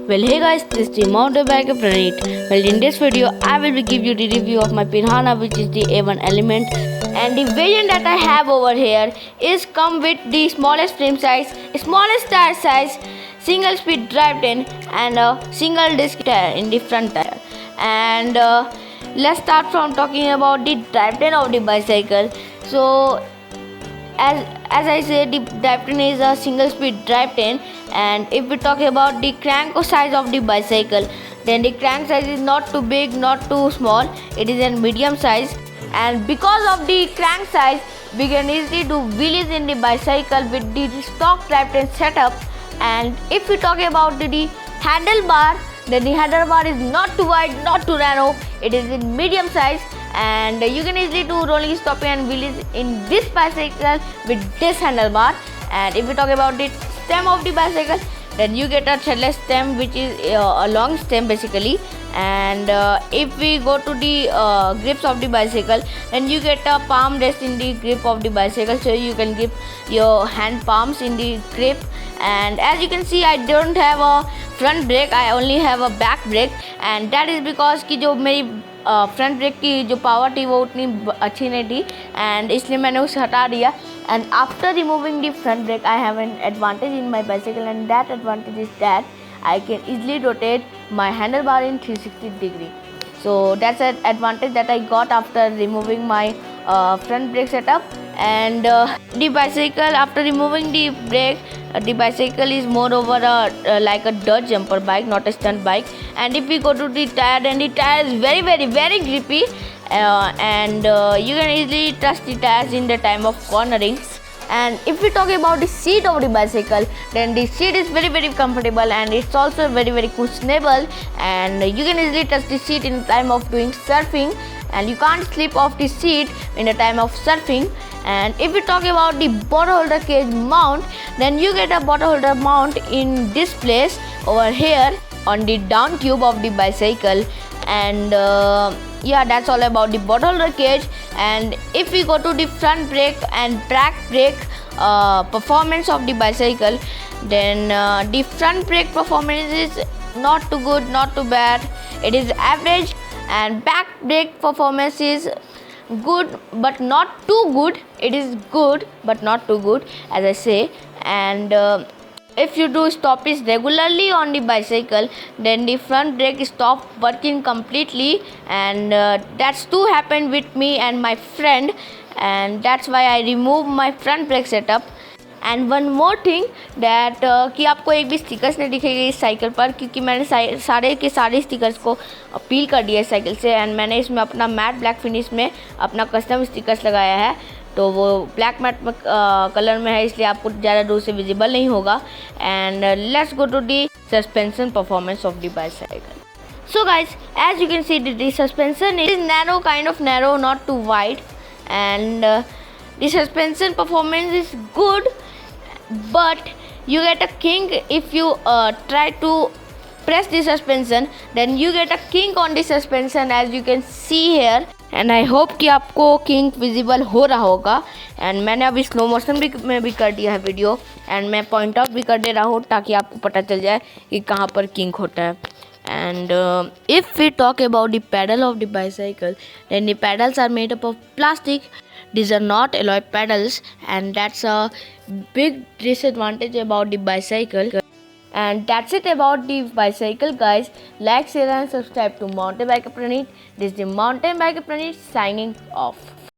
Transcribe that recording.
Well, hey guys, this is the mountain biker Praneet. Well, in this video I will be give you the review of my Pirhana, which is the A1 Element, and the variant that I have over here is come with the smallest frame size, smallest tire size, single speed drivetrain and a single disc tire in the front tire. And let's start from talking about the drivetrain of the bicycle. So as I said, the drivetrain is a single speed drivetrain, and if we talk about the crank size of the bicycle, then the crank size is not too big, not too small, it is a medium size. And because of the crank size, we can easily do wheelies in the bicycle with the stock drivetrain setup. And if we talk about the handlebar, then the handlebar is not too wide, not too narrow, it is in medium size, and you can easily do rolling, stopping and wheelies in this bicycle with this handlebar. And if we talk about the stem of the bicycle, then you get a threadless stem, which is a long stem basically. And if we go to the grips of the bicycle, then you get a palm rest in the grip of the bicycle, so you can grip your hand palms in the grip. And as you can see, I don't have a front brake, I only have a back brake, and that is because कि जो मेरी front brake की जो power थी वो उतनी अच्छी नहीं थी, एंड इसलिए मैंने उसे हटा दिया. And after removing the front brake I have an advantage in my bicycle, and that advantage is that I can easily rotate my handlebar in 360 degree. So that's an advantage that I got after removing my front brake setup. And the bicycle, after removing the brake, the bicycle is more over like a dirt jumper bike, not a stunt bike. And if we go to the tire, then the tire is very grippy, and you can easily trust the tires in the time of cornering. And if we talk about the seat of the bicycle, then the seat is very comfortable, and it's also very cushionable, and you can easily touch the seat in time of doing surfing, and you can't slip off the seat in the time of surfing. And if we talk about the bottle holder cage mount, then you get a bottle holder mount in this place over here on the down tube of the bicycle. And yeah, that's all about the bottle holder cage. And if we go to the front brake and back brake performance of the bicycle, then the front brake performance is not too good, not too bad, it is average. And back brake performance is good but not too good, it is good but not too good, as I say. And if you do stoppage regularly on the bicycle, then the front brake stop working completely, and that's too happened with me and my friend, and that's why I remove my front brake setup. And one more thing that कि आपको एक भी stickers नहीं दिखेगी इस cycle पर, क्योंकि मैंने सारे के सारे स्टिकर्स को अपील कर दिया इस साइकिल से, एंड मैंने इसमें अपना मैट ब्लैक फिनिश में अपना कस्टम स्टिकर्स लगाया है, तो वो ब्लैक मैट कलर में है, इसलिए आपको ज़्यादा दूर से विजिबल नहीं होगा. And let's go to the suspension performance of the bicycle. So guys, as you can see, the suspension is narrow, kind of narrow, not too wide, and the suspension performance is good, but you get a kink if you try to press the suspension, then you get a kink on the suspension, as you can see here. And I hope कि आपको kink visible हो रहा होगा, and मैंने अभी slow motion में भी कर दिया है वीडियो, एंड मैं पॉइंट आउट भी कर दे रहा हूँ ताकि आपको पता चल जाए कि कहाँ पर किंक होता है. And if we talk about the pedal of the bicycle, then the pedals are made up of plastic. These are not alloy pedals, and that's a big disadvantage about the bicycle. And that's it about the bicycle, guys. Like, share and subscribe to Mountain Biker Praneet. This is the Mountain Biker Praneet signing off.